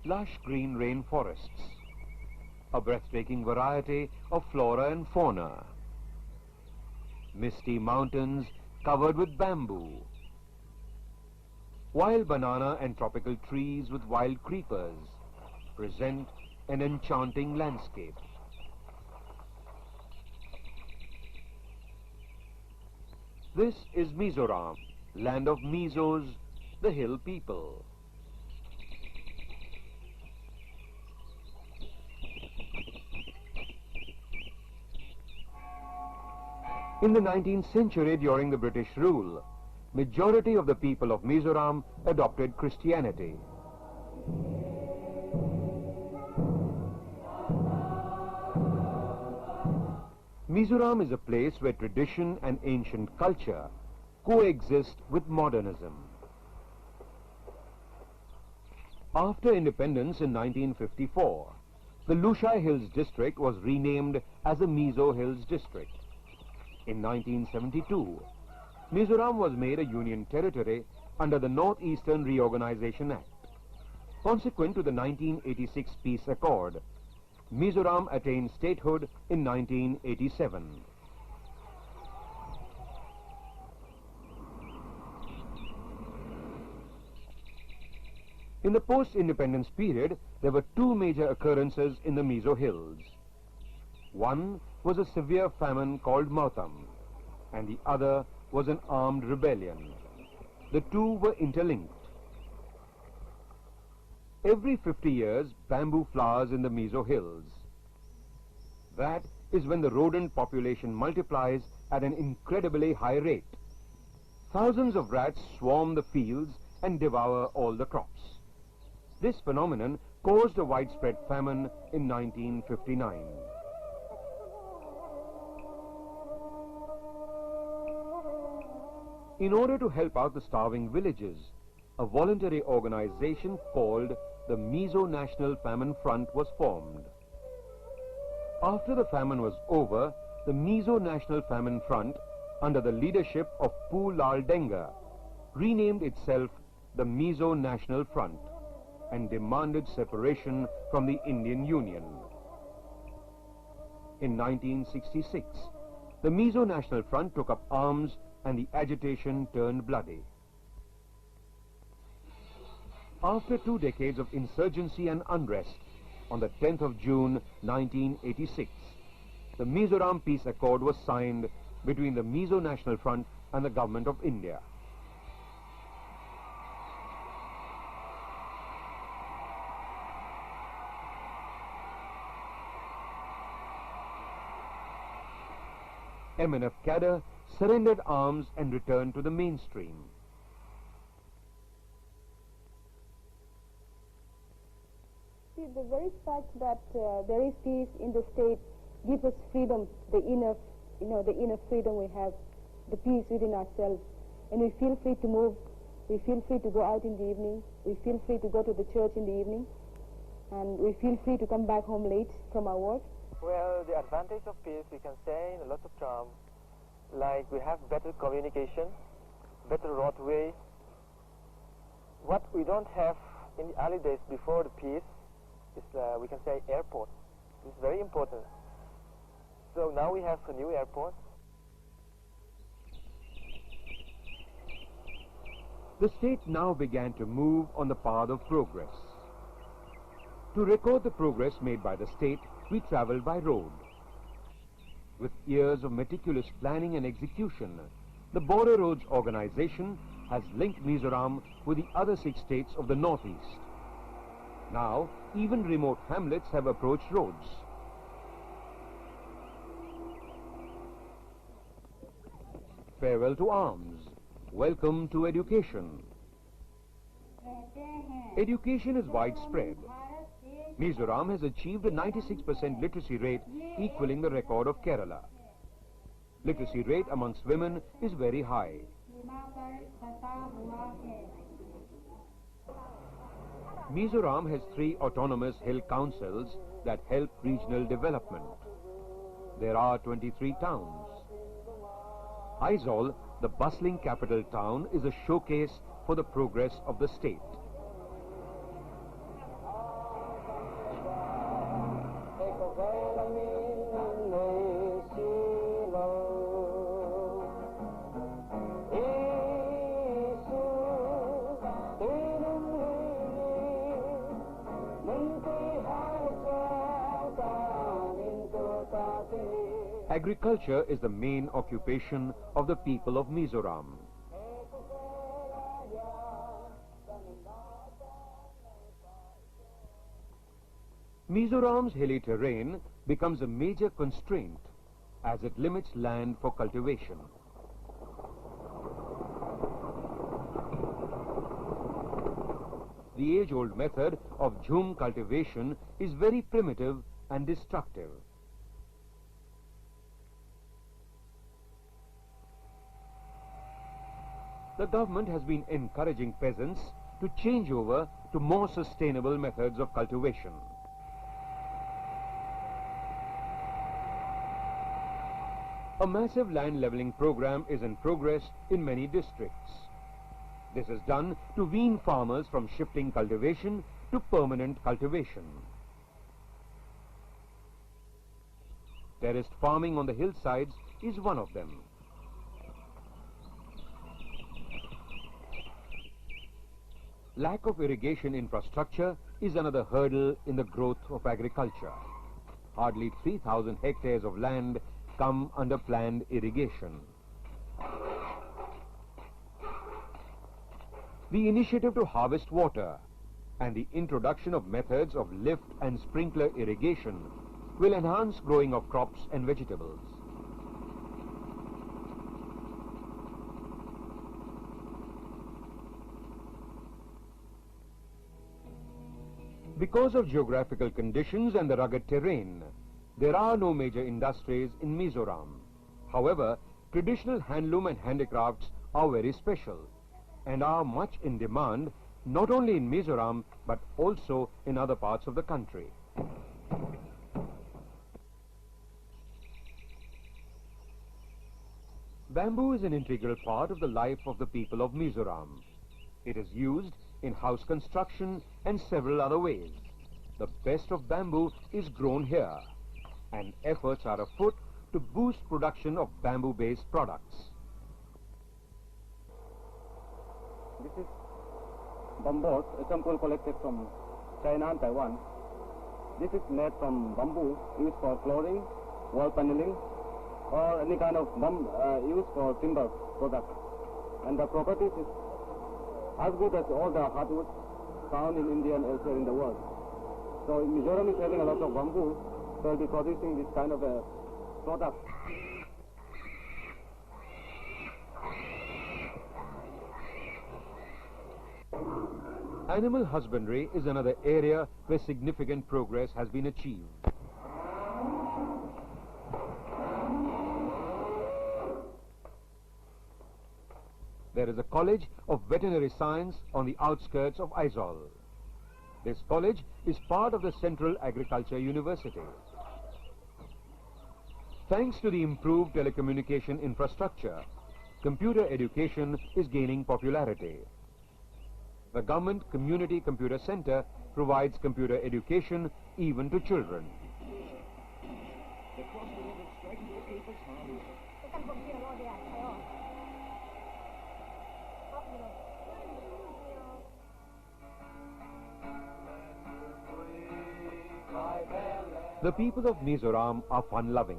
lush green rainforests, a breathtaking variety of flora and fauna, misty mountains covered with bamboo, wild banana and tropical trees with wild creepers present an enchanting landscape. This is Mizoram, land of Mizos, the hill people. In the 19th century, during the British rule, majority of the people of Mizoram adopted Christianity. Mizoram is a place where tradition and ancient culture coexist with modernism. After independence in 1954, the Lushai Hills district was renamed as the Mizo Hills district. In 1972, Mizoram was made a union territory under the Northeastern Reorganization Act. Consequent to the 1986 Peace Accord, Mizoram attained statehood in 1987. In the post-independence period, there were two major occurrences in the Mizo Hills. One was a severe famine called Mautam, and the other was an armed rebellion. The two were interlinked. Every 50 years, bamboo flowers in the Mizo Hills. That is when the rodent population multiplies at an incredibly high rate. Thousands of rats swarm the fields and devour all the crops. This phenomenon caused a widespread famine in 1959. In order to help out the starving villages, a voluntary organization called the Mizo National Famine Front was formed. After the famine was over, the Mizo National Famine Front, under the leadership of Pu Lal Denga, renamed itself the Mizo National Front and demanded separation from the Indian Union. In 1966, the Mizo National Front took up arms and the agitation turned bloody. After 2 decades of insurgency and unrest, on the 10th of June 1986, the Mizoram Peace Accord was signed between the Mizo National Front and the Government of India. MNF cadre surrendered arms and returned to the mainstream. See, the very fact that there is peace in the state gives us freedom, the inner freedom we have, the peace within ourselves, and we feel free to move. We feel free to go out in the evening. We feel free to go to the church in the evening, and we feel free to come back home late from our work. Well, the advantage of peace, we can say in a lot of terms, like we have better communication, better roadway. What we don't have in the early days before the peace is, we can say, airport. It's very important. So now we have a new airport. The state now began to move on the path of progress. To record the progress made by the state, we traveled by road. With years of meticulous planning and execution, the Border Roads Organization has linked Mizoram with the other 6 states of the Northeast. Now, even remote hamlets have approached roads. Farewell to arms. Welcome to education. Education is widespread. Mizoram has achieved a 96% literacy rate, equaling the record of Kerala. Literacy rate amongst women is very high. Mizoram has 3 autonomous hill councils that help regional development. There are 23 towns. Aizawl, the bustling capital town, is a showcase for the progress of the state. Agriculture is the main occupation of the people of Mizoram. Mizoram's hilly terrain becomes a major constraint as it limits land for cultivation. The age-old method of jhum cultivation is very primitive and destructive. The government has been encouraging peasants to change over to more sustainable methods of cultivation. A massive land levelling program is in progress in many districts. This is done to wean farmers from shifting cultivation to permanent cultivation. Terraced farming on the hillsides is one of them. Lack of irrigation infrastructure is another hurdle in the growth of agriculture. Hardly 3,000 hectares of land come under planned irrigation. The initiative to harvest water and the introduction of methods of lift and sprinkler irrigation will enhance growing of crops and vegetables. Because of geographical conditions and the rugged terrain, there are no major industries in Mizoram. However, traditional handloom and handicrafts are very special and are much in demand not only in Mizoram but also in other parts of the country. Bamboo is an integral part of the life of the people of Mizoram. It is used in house construction and several other ways. The best of bamboo is grown here, and efforts are afoot to boost production of bamboo-based products. This is bamboo, a sample collected from China and Taiwan. This is made from bamboo used for flooring, wall paneling, or any kind of used for timber products. And the properties is as good as all the hardwoods found in India and elsewhere in the world. So Mizoram is having a lot of bamboo, so we'll be producing this kind of a product. Animal husbandry is another area where significant progress has been achieved. There is a College of Veterinary Science on the outskirts of Aizawl. This college is part of the Central Agriculture University. Thanks to the improved telecommunication infrastructure, computer education is gaining popularity. The Government Community Computer Center provides computer education even to children. The people of Mizoram are fun-loving.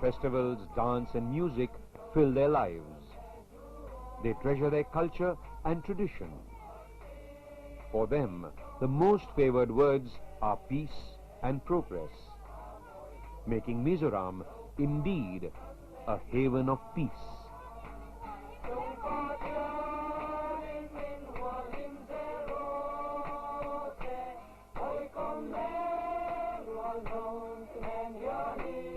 Festivals, dance and music fill their lives. They treasure their culture and tradition. For them, the most favored words are peace and progress, making Mizoram indeed a haven of peace. Alone to